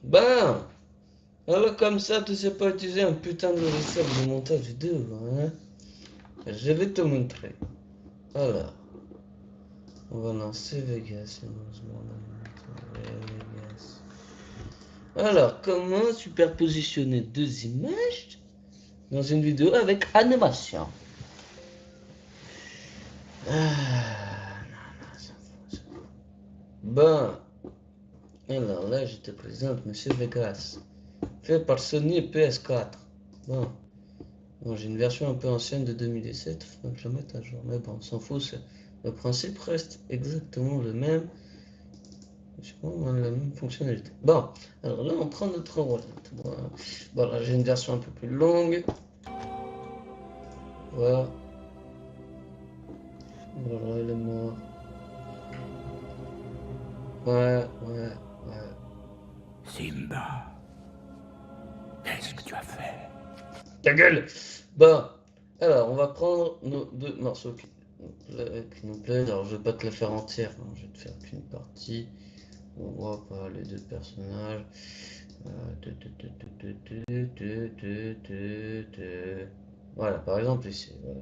Ben, alors comme ça, tu sais pas utiliser un putain de logiciel de montage vidéo, hein? Je vais te montrer. Alors, on va lancer Vegas. Vegas. Alors, comment superpositionner deux images dans une vidéo avec animation? Ah, bon, alors là, je te présente Monsieur Vegas, fait par Sony PS4. Bon, bon j'ai une version un peu ancienne de 2017, faut que je la mette à jour, mais bon, on s'en fout, le principe reste exactement le même. Je sais pas, on a la même fonctionnalité. Bon, alors là, on prend notre wallet. Voilà, j'ai une version un peu plus longue. Voilà, voilà, elle est mort. Ouais. Simba, qu'est-ce que tu as fait? Ta gueule! Bon, alors, on va prendre nos deux morceaux qui nous plaisent. Alors, je vais pas te les faire entière, hein, je vais te faire qu'une partie. On voit pas les deux personnages. Voilà, par exemple ici. Voilà.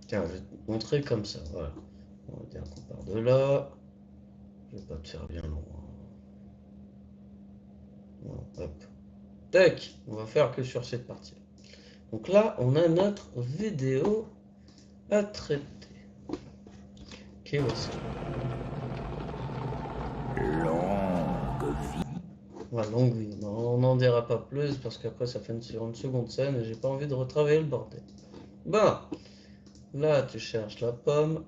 Tiens, je vais te montrer comme ça. Voilà. On va dire qu'on part de là. Je vais pas te faire bien long, hein. Voilà, hop. Tac! On va faire que sur cette partie. Donc là, on a notre vidéo à traiter. Ok, voici. Longue vie. Voilà, longue vie. Non, on n'en dira pas plus parce qu'après ça fait une seconde scène et j'ai pas envie de retravailler le bordel. Bon, là tu cherches la pomme.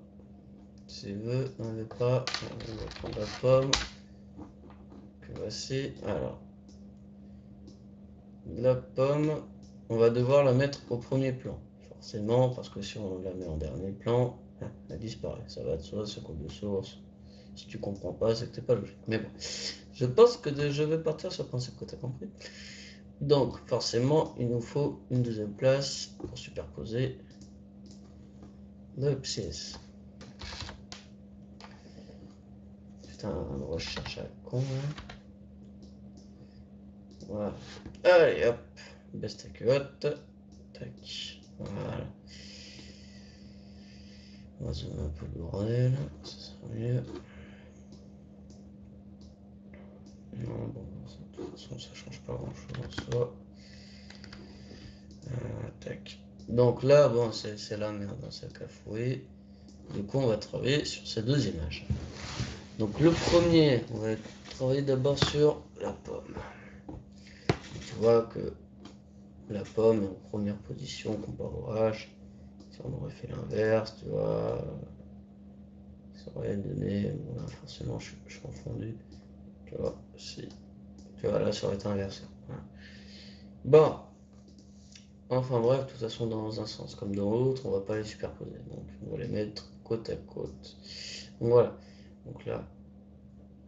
Si tu veux, on veut pas. On va prendre la pomme. Que voici. Alors, la pomme, on va devoir la mettre au premier plan. Forcément, parce que si on la met en dernier plan, elle disparaît. Ça va de soi, c'est code de source. Si tu comprends pas, c'est que t'es pas logique. Mais bon, je pense que je vais partir sur le principe que tu as compris. Donc, forcément, il nous faut une deuxième place pour superposer le pièce. Putain, une recherche à la con. Hein. Voilà. Allez, hop. Baisse ta culotte. Tac. Voilà. On va zoomer un peu le bordel. Ça sera mieux. Non, bon, de toute façon, ça change pas grand chose en soi. Tac. Donc là, bon, c'est la merde, hein, c'est cafoué. Du coup, on va travailler sur ces deux images. Donc le premier, on va travailler d'abord sur la pomme. Tu vois que la pomme est en première position comparé au H. Si on aurait fait l'inverse, tu vois, ça aurait donné, voilà, forcément je suis confondu. Tu vois, si, tu vois, là ça aurait été inversé. Voilà. Bon, enfin bref, de toute façon dans un sens comme dans l'autre, on va pas les superposer. Donc on va les mettre côte à côte. Donc voilà. Donc là,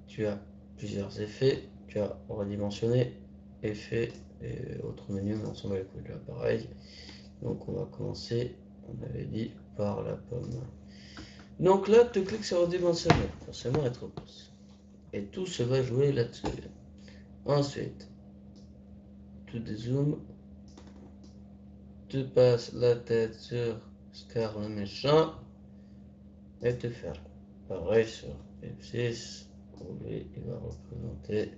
tu as plusieurs effets. Tu as redimensionné, effet et autre menu, mais on s'en va les couilles là, pareil. Donc on va commencer, on avait dit, par la pomme. Donc là, tu cliques sur redimensionner, forcément être repousse. Et tout se va jouer là-dessus. Ensuite, tu dézoomes, tu passes la tête sur Scar le méchant et tu fermes. Pareil sur F6, où lui il va représenter.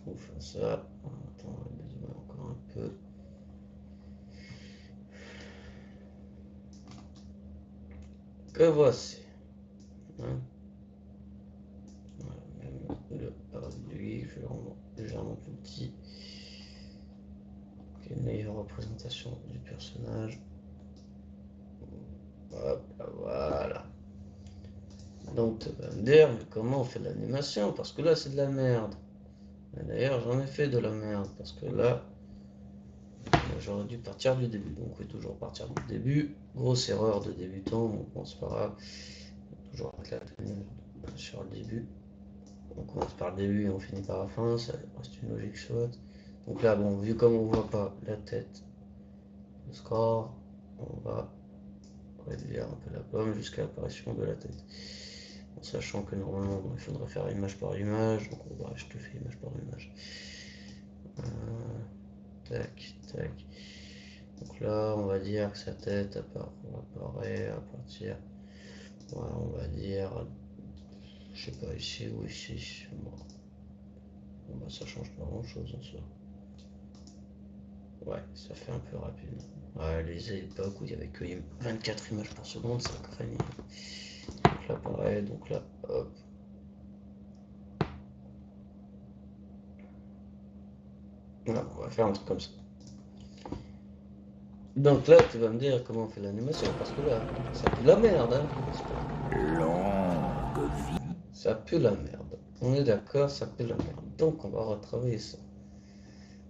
On fait ça. Attends, on va dézoomer encore un peu. Que voici. Hein, voilà, même le réduit, je vais le rendre légèrement plus petit. Une meilleure représentation du personnage. Hop, voilà. Donc tu vas me dire, mais comment on fait de l'animation? Parce que là c'est de la merde. D'ailleurs j'en ai fait de la merde, parce que là, j'aurais dû partir du début. Donc oui, toujours partir du début. Grosse erreur de débutant, bon c'est pas grave. Toujours avec la tenue sur le début. On commence par le début et on finit par la fin, ça reste une logique chouette. Donc là, bon, vu comme on voit pas la tête, le score, on va réduire un peu la pomme jusqu'à l'apparition de la tête. En sachant que normalement il faudrait faire image par image, donc bah, je te fais image par image. Tac, tac. Donc là, on va dire que sa tête apparaît à partir, ouais, on va dire, je sais pas, ici ou ici. Bon bah ça change pas grand chose en soi. Ouais, ça fait un peu rapide. Ouais, les époques où il y avait que 24 images par seconde, ça craignait. Donc là pareil, donc là, hop. Voilà, on va faire un truc comme ça. Donc là, tu vas me dire comment on fait l'animation, parce que là, ça pue la merde, hein. Longue vie. Ça pue la merde. On est d'accord, ça pue la merde. Donc on va retravailler ça.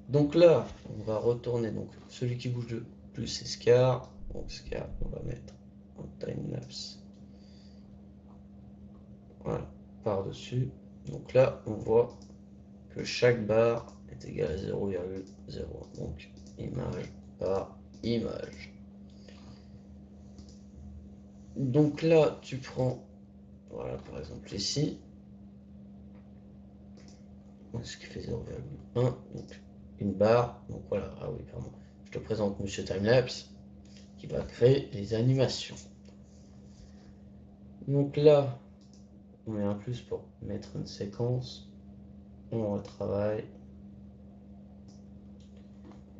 Donc là, on va retourner. Donc celui qui bouge le plus, c'est Scar. Donc Scar, on va mettre en timelapse. Voilà, par-dessus. Donc là, on voit que chaque barre est égale à 0,0. Donc image par image. Donc là, tu prends, voilà, par exemple ici, ce qui fait 0,1, donc une barre. Donc voilà, ah oui, pardon. Je te présente Monsieur Timelapse qui va créer les animations. Donc là, on met un plus pour mettre une séquence. On retravaille.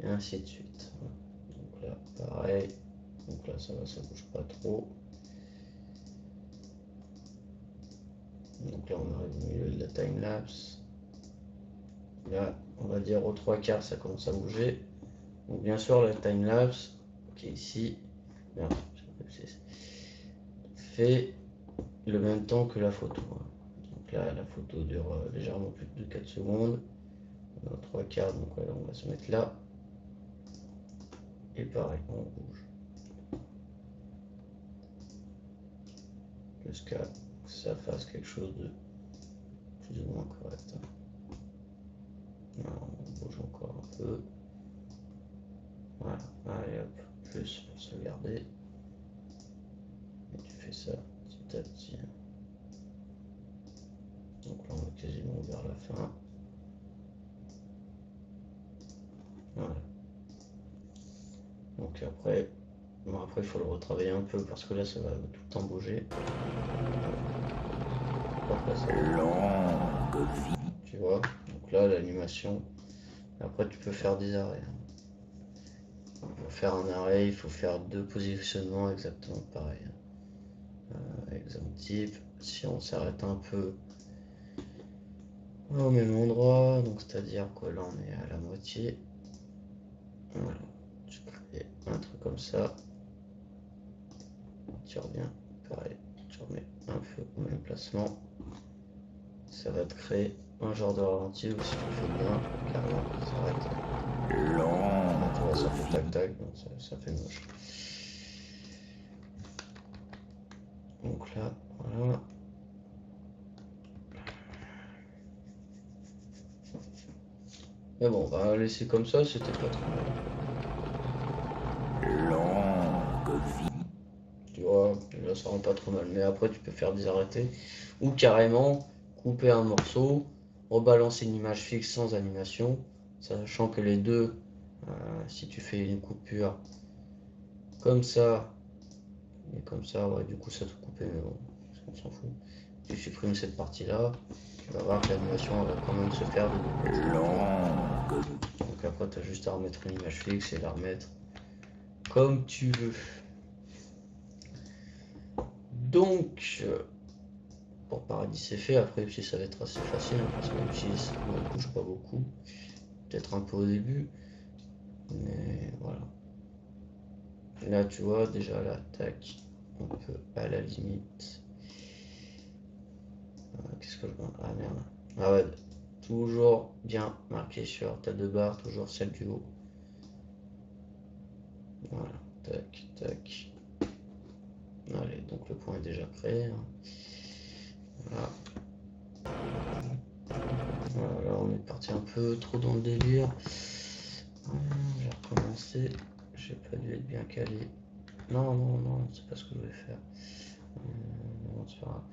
Et ainsi de suite. Donc là, pareil. Donc là, ça va, ça bouge pas trop. Donc là, on arrive au milieu de la timelapse. Là, on va dire aux 3/4, ça commence à bouger. Donc bien sûr, la timelapse, qui est ici, merde, fait le même temps que la photo. Donc là, la photo dure légèrement plus de 4 secondes. On a 3/4, donc voilà, on va se mettre là. Et pareil, on bouge. Jusqu'à que ça fasse quelque chose de plus ou moins correct. Alors, on bouge encore un peu. Voilà, allez hop, plus pour sauvegarder. Et tu fais ça petit à petit. Donc là, on est quasiment vers la fin. Voilà. Donc après, bon, après il faut le retravailler un peu parce que là, ça va tout le temps bouger. Après, ça va. Longue vie. Tu vois, donc là, l'animation. Après, tu peux faire des arrêts. Pour faire un arrêt, il faut faire 2 positionnements exactement pareil. Exemple type, si on s'arrête un peu au même endroit, donc c'est-à-dire que là on est à la moitié. Voilà, tu crées un truc comme ça. Tu reviens, pareil, tu remets un peu au même placement. Ça va te créer un genre de ralenti ou si tu le fais bien, carrément, ça s'arrête. Longue Tu vois, ça fait vie. tac tac, donc ça fait moche. Donc là, voilà. Mais bon, on va laisser comme ça, c'était pas trop mal. Longue vie. Tu vois, là ça rend pas trop mal. Mais après, tu peux faire des arrêtés ou carrément couper un morceau, rebalancer une image fixe sans animation, sachant que les deux, si tu fais une coupure comme ça et comme ça, ouais, du coup ça te coupait, mais bon, on s'en fout. Tu supprimes cette partie-là, tu vas voir que l'animation va quand même se faire de deux côtés. Longue vie. Donc après, tu as juste à remettre une image fixe et la remettre comme tu veux. Donc, pour Paradis c'est fait, après si ça va être assez facile hein, parce que même si on ne bouge pas beaucoup, peut-être un peu au début, mais voilà. Là tu vois déjà là, tac, on peut à la limite. Qu'est-ce que je vois? Ah merde. Ah ouais, toujours bien marqué sur ta 2 barres, toujours celle du haut. Voilà, tac, tac. Allez, donc le point est déjà créé. Hein. Voilà. Voilà, là on est parti un peu trop dans le délire. Je vais recommencer. J'ai pas dû être bien calé. Non, non, non, c'est pas ce que je voulais faire. Non, c'est pas grave.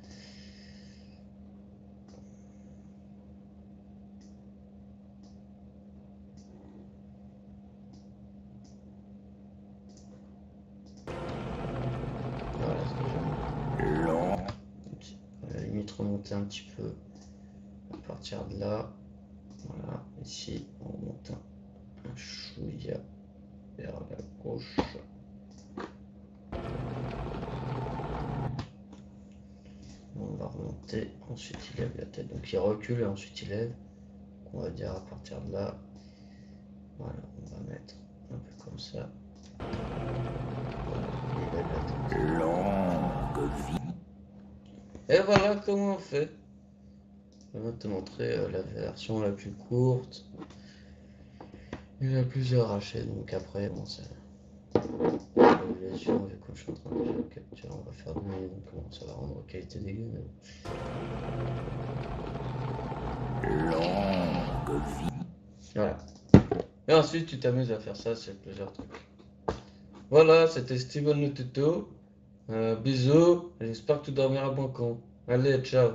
limite remonter un petit peu à partir de là. Voilà, ici on remonte un chouïa vers la gauche. On va remonter, ensuite il lève la tête. Donc il recule et ensuite il lève. On va dire à partir de là. Voilà, on va mettre un peu comme ça. Voilà, il lève la tête. Longue vie. Et voilà comment on fait. Je vais te montrer la version la plus courte et la plus arrachée. Donc après, bon, c'est l'évaluation, vu que je suis en train de faire le capture, on va faire 2 minutes, donc bon, ça va rendre qualité dégueu. Mais... Longue vie. Voilà. Et ensuite, tu t'amuses à faire ça sur plusieurs trucs. Voilà, c'était Steven le tuto. Bisous, j'espère que tu dormiras bon con. Allez, ciao.